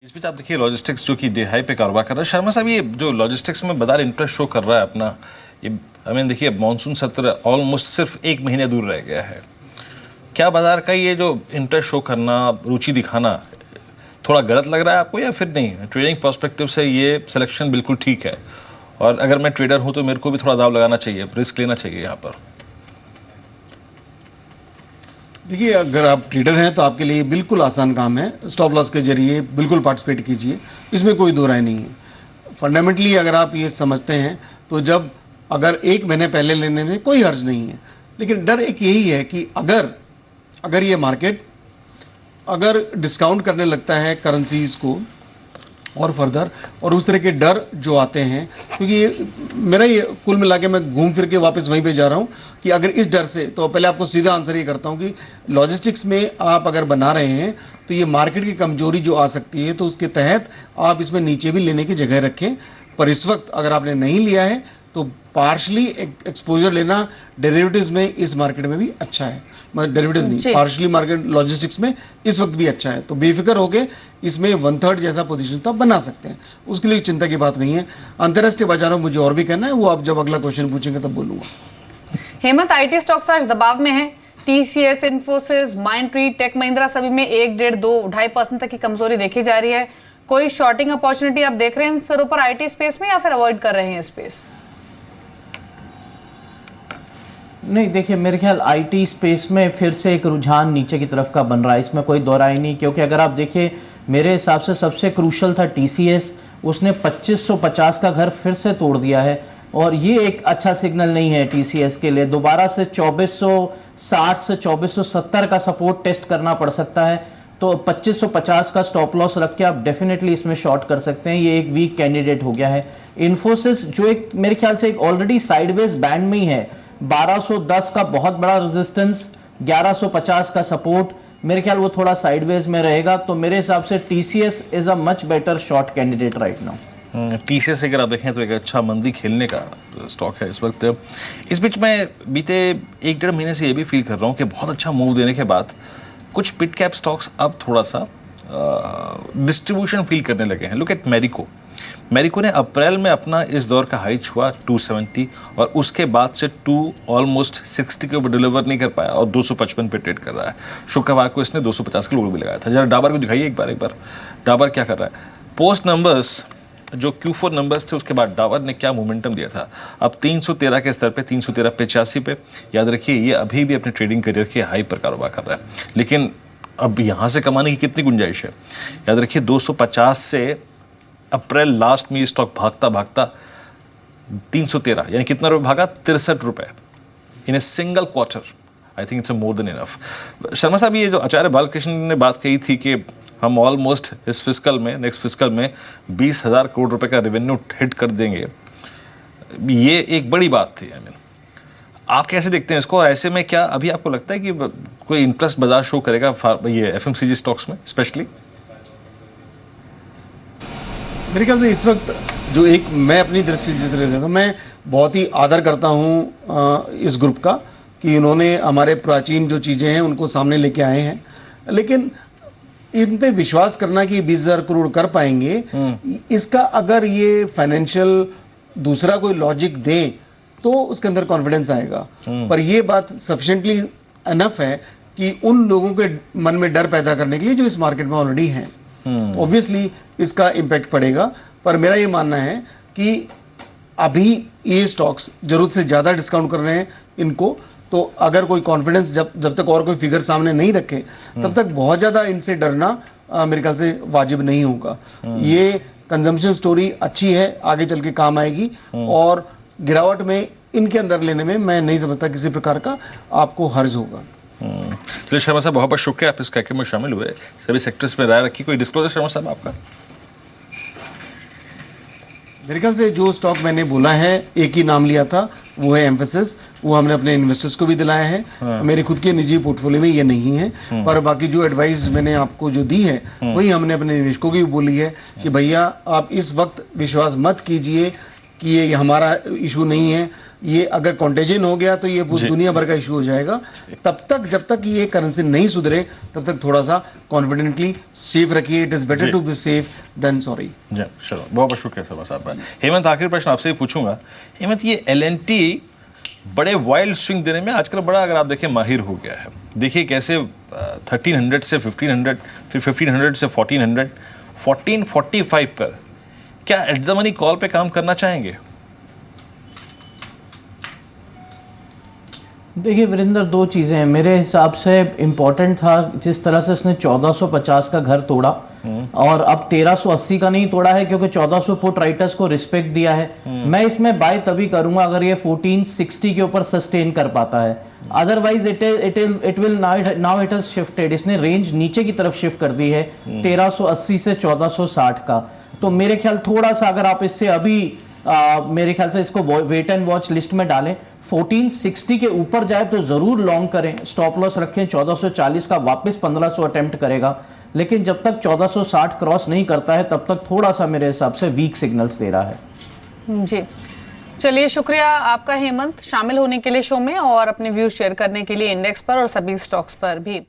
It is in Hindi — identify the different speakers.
Speaker 1: इस बीच आप देखिए लॉजिस्टिक्स जो कि डे हाई पे कारोबार कर रहा है। शर्मा साहब, ये जो लॉजिस्टिक्स में बाजार इंटरेस्ट शो कर रहा है अपना, ये हमें देखिए मानसून सत्र ऑलमोस्ट सिर्फ 1 महीने दूर रह गया है। क्या बाजार का ये जो इंटरेस्ट शो करना, रुचि दिखाना थोड़ा गलत लग रहा है आपको या फिर नहीं? ट्रेडिंग पर्सपेक्टिव से ये सिलेक्शन बिल्कुल ठीक है, और अगर मैं ट्रेडर हूँ तो मेरे को भी थोड़ा दाव लगाना चाहिए, रिस्क लेना चाहिए यहाँ पर।
Speaker 2: देखिए, अगर आप ट्रेडर हैं तो आपके लिए बिल्कुल आसान काम है। स्टॉप लॉस के जरिए बिल्कुल पार्टिसिपेट कीजिए, इसमें कोई दो राय नहीं है। फंडामेंटली अगर आप ये समझते हैं तो जब अगर 1 महीने पहले लेने में कोई हर्ज नहीं है, लेकिन डर एक यही है कि अगर ये मार्केट अगर डिस्काउंट करने लगता है करेंसीज को और फर्दर, और उस तरह के डर जो आते हैं, क्योंकि मेरा ये कुल मिला के मैं घूम फिर के वापस वहीं पे जा रहा हूँ कि अगर इस डर से, तो पहले आपको सीधा आंसर ये करता हूँ कि लॉजिस्टिक्स में आप अगर बना रहे हैं तो ये मार्केट की कमजोरी जो आ सकती है, तो उसके तहत आप इसमें नीचे भी लेने की जगह रखें। पर इस वक्त अगर आपने नहीं लिया है तो पार्शली एक्सपोजर लेना डेरिवेटिव्स में इस मार्केट में भी अच्छा है, मतलब डेरिवेटिव्स नहीं, पार्शली मार्केट लॉजिस्टिक्स में इस वक्त भी अच्छा है। तो बेफिक्र होके इसमें 1/3 जैसा पोजीशन तो आप बना सकते हैं, उसके लिए चिंता की बात नहीं है। अंतर्राष्ट्रीय बाजारों में मुझे और भी कहना है, वो आप जब अगला क्वेश्चन पूछेंगे तब बोलूंगा।
Speaker 3: हेमंत, आईटी स्टॉक्स आज दबाव में है। टीसीएस, इन्फोसिस, माइंडट्री, टेक महिंद्रा सभी में 1, 1.5, 2, 2.5% तक की कमजोरी देखी जा रही है। कोई शॉर्टिंग अपॉर्चुनिटी आप देख रहे हैं इन स्तरों पर आईटी स्पेस में, या फिर अवॉइड कर रहे हैं स्पेस?
Speaker 4: नहीं, देखिए मेरे ख्याल आईटी स्पेस में फिर से एक रुझान नीचे की तरफ का बन रहा है, इसमें कोई दोहराई नहीं। क्योंकि अगर आप देखिए, मेरे हिसाब से सबसे क्रूशल था टीसीएस, उसने 2550 का घर फिर से तोड़ दिया है, और ये एक अच्छा सिग्नल नहीं है टीसीएस के लिए। दोबारा से 2460 से 2470 का सपोर्ट टेस्ट करना पड़ सकता है, तो 2550 का स्टॉप लॉस रख के आप डेफिनेटली इसमें शॉर्ट कर सकते हैं। ये एक वीक कैंडिडेट हो गया है। इन्फोसिस जो एक मेरे ख्याल से एक ऑलरेडी साइडवेज बैंड में ही है, 1210 का बहुत बड़ा रेजिस्टेंस, 1150 का सपोर्ट, मेरे ख्याल वो थोड़ा साइडवेज में रहेगा। तो मेरे हिसाब से TCS is a much better short candidate right now.
Speaker 1: TCS अगर आप देखें तो एक अच्छा मंदी खेलने का स्टॉक है इस वक्त। इस बीच मैं बीते 1-1.5 महीने से ये भी फील कर रहा हूँ कि बहुत अच्छा मूव देने के बाद कुछ पिट कैप स्टॉक्स अब थोड़ा सा डिस्ट्रीब्यूशन फील करने लगे हैं। लुक एट मैरिको ने अप्रैल में अपना इस दौर का हाई छुआ 270, और उसके बाद से ऑलमोस्ट 60 के ऊपर डिलीवर नहीं कर पाया और 255 पे ट्रेड कर रहा है। शुक्रवार को इसने 250 के लोग भी लगाया था। जरा डाबर को दिखाइए एक बार डाबर क्या कर रहा है। पोस्ट नंबर्स जो Q4 नंबर्स थे, उसके बाद डाबर ने क्या मोमेंटम दिया था। अब 313 के स्तर पे, 313.85 पे, याद रखिए ये अभी भी अपने ट्रेडिंग करियर के हाई पर कारोबार कर रहा है, लेकिन अब यहाँ से कमाने की कितनी गुंजाइश है। याद रखिए 250 से अप्रैल लास्ट में ये स्टॉक भागता 313, यानी कितना रुपये भागा, 63 रुपये in a single quarter. I think it's more than enough. Sharma साहब, ये जो आचार्य बालकृष्ण ने बात कही थी कि हम ऑलमोस्ट इस फिस्कल में, नेक्स्ट फिस्कल में 20,000 करोड़ रुपए का रेवेन्यू हिट कर देंगे, ये एक बड़ी बात थी। आप कैसे देखते हैं इसको? ऐसे में क्या अभी आपको लगता है कि कोई इंटरेस्ट बाजार शो करेगा ये एफएमसीजी स्टॉक्स में स्पेशली?
Speaker 2: मेरे ख्याल से इस वक्त जो एक मैं अपनी दृष्टि से देता हूँ, मैं बहुत ही आदर करता हूँ इस ग्रुप का कि उन्होंने हमारे प्राचीन जो चीज़ें हैं उनको सामने लेके आए हैं, लेकिन इन पे विश्वास करना कि 20,000 करोड़ कर पाएंगे, इसका अगर ये फाइनेंशियल दूसरा कोई लॉजिक दे तो उसके अंदर कॉन्फिडेंस आएगा। पर ये बात सफिशिएंटली अनफ है कि उन लोगों के मन में डर पैदा करने के लिए जो इस मार्केट में ऑलरेडी हैं। ऑब्वियसली इसका इम्पैक्ट पड़ेगा, पर मेरा ये मानना है कि अभी ये स्टॉक्स जरूरत से ज़्यादा डिस्काउंट कर रहे हैं इनको, तो अगर कोई कॉन्फिडेंस जब तक और कोई फिगर सामने नहीं रखे तब तक बहुत ज़्यादा इनसे डरना मेरे ख्याल से वाजिब नहीं होगा। ये कंजम्पशन स्टोरी अच्छी है, आगे चल के काम आएगी, और गिरावट में इनके अंदर लेने में मैं नहीं समझता किसी प्रकार का आपको हर्ज होगा।
Speaker 1: चलिए शर्मा साहब, बहुत बहुत शुक्रिया, आप इस कार्यक्रम में शामिल हुए, सभी सेक्टर्स में राय रखी। कोई डिस्क्लोजर शर्मा साहब आपका?
Speaker 2: मेरे ख्याल से जो स्टॉक मैंने बोला है, एक ही नाम लिया था, वो है एम्फेसिस। वो हमने अपने इन्वेस्टर्स को भी दिलाया है। मेरे खुद के निजी पोर्टफोलियो में ये नहीं है, पर बाकी जो एडवाइस मैंने आपको जो दी है वही हमने अपने निवेशकों की भी बोली है कि भैया आप इस वक्त विश्वास मत कीजिए कि ये हमारा इशू नहीं है। ये अगर कॉन्टेजन हो गया तो ये पूरी दुनिया भर का इशू हो जाएगा। तब तक जब तक ये करेंसी नहीं सुधरे तब तक थोड़ा सा कॉन्फिडेंटली सेफ रखिए। It is better to be safe than sorry.
Speaker 1: जी चलो, बहुत बहुत शुक्रिया सर साहब। हेमंत, आखिरी प्रश्न आपसे ही पूछूंगा। हेमंत, ये LNT बड़े वाइल्ड स्विंग देने में आजकल बड़ा, अगर आप देखें, माहिर हो गया है। देखिए कैसे 1300 से 1500, फिर 1500 से 1400, 1445 पर क्या एट द मनी कॉल पे काम करना चाहेंगे?
Speaker 4: देखिए वीरेंद्र, दो चीज़ें हैं मेरे हिसाब से। इम्पोर्टेंट था जिस तरह से इसने 1450 का घर तोड़ा और अब 1380 का नहीं तोड़ा है, क्योंकि 1400 पुट राइटर्स को रिस्पेक्ट दिया है। मैं इसमें बाय तभी करूंगा अगर ये 1460 के ऊपर सस्टेन कर पाता है। Otherwise it will now it has shifted. इसने रेंज नीचे की तरफ शिफ्ट कर दी है 1380 से 1460 का। तो मेरे ख्याल थोड़ा सा अगर आप इससे अभी मेरे ख्याल से इसको वेट एंड वॉच लिस्ट में डालें, 1460 के ऊपर जाए तो जरूर लॉन्ग करें, स्टॉप लॉस रखें 1440 का, वापस 1500 अटेम्प्ट करेगा। लेकिन जब तक 1460 क्रॉस नहीं करता है तब तक थोड़ा सा मेरे हिसाब से वीक सिग्नल्स दे रहा है।
Speaker 3: जी चलिए, शुक्रिया आपका हेमंत, शामिल होने के लिए शो में और अपने व्यू शेयर करने के लिए इंडेक्स पर और सभी स्टॉक्स पर भी।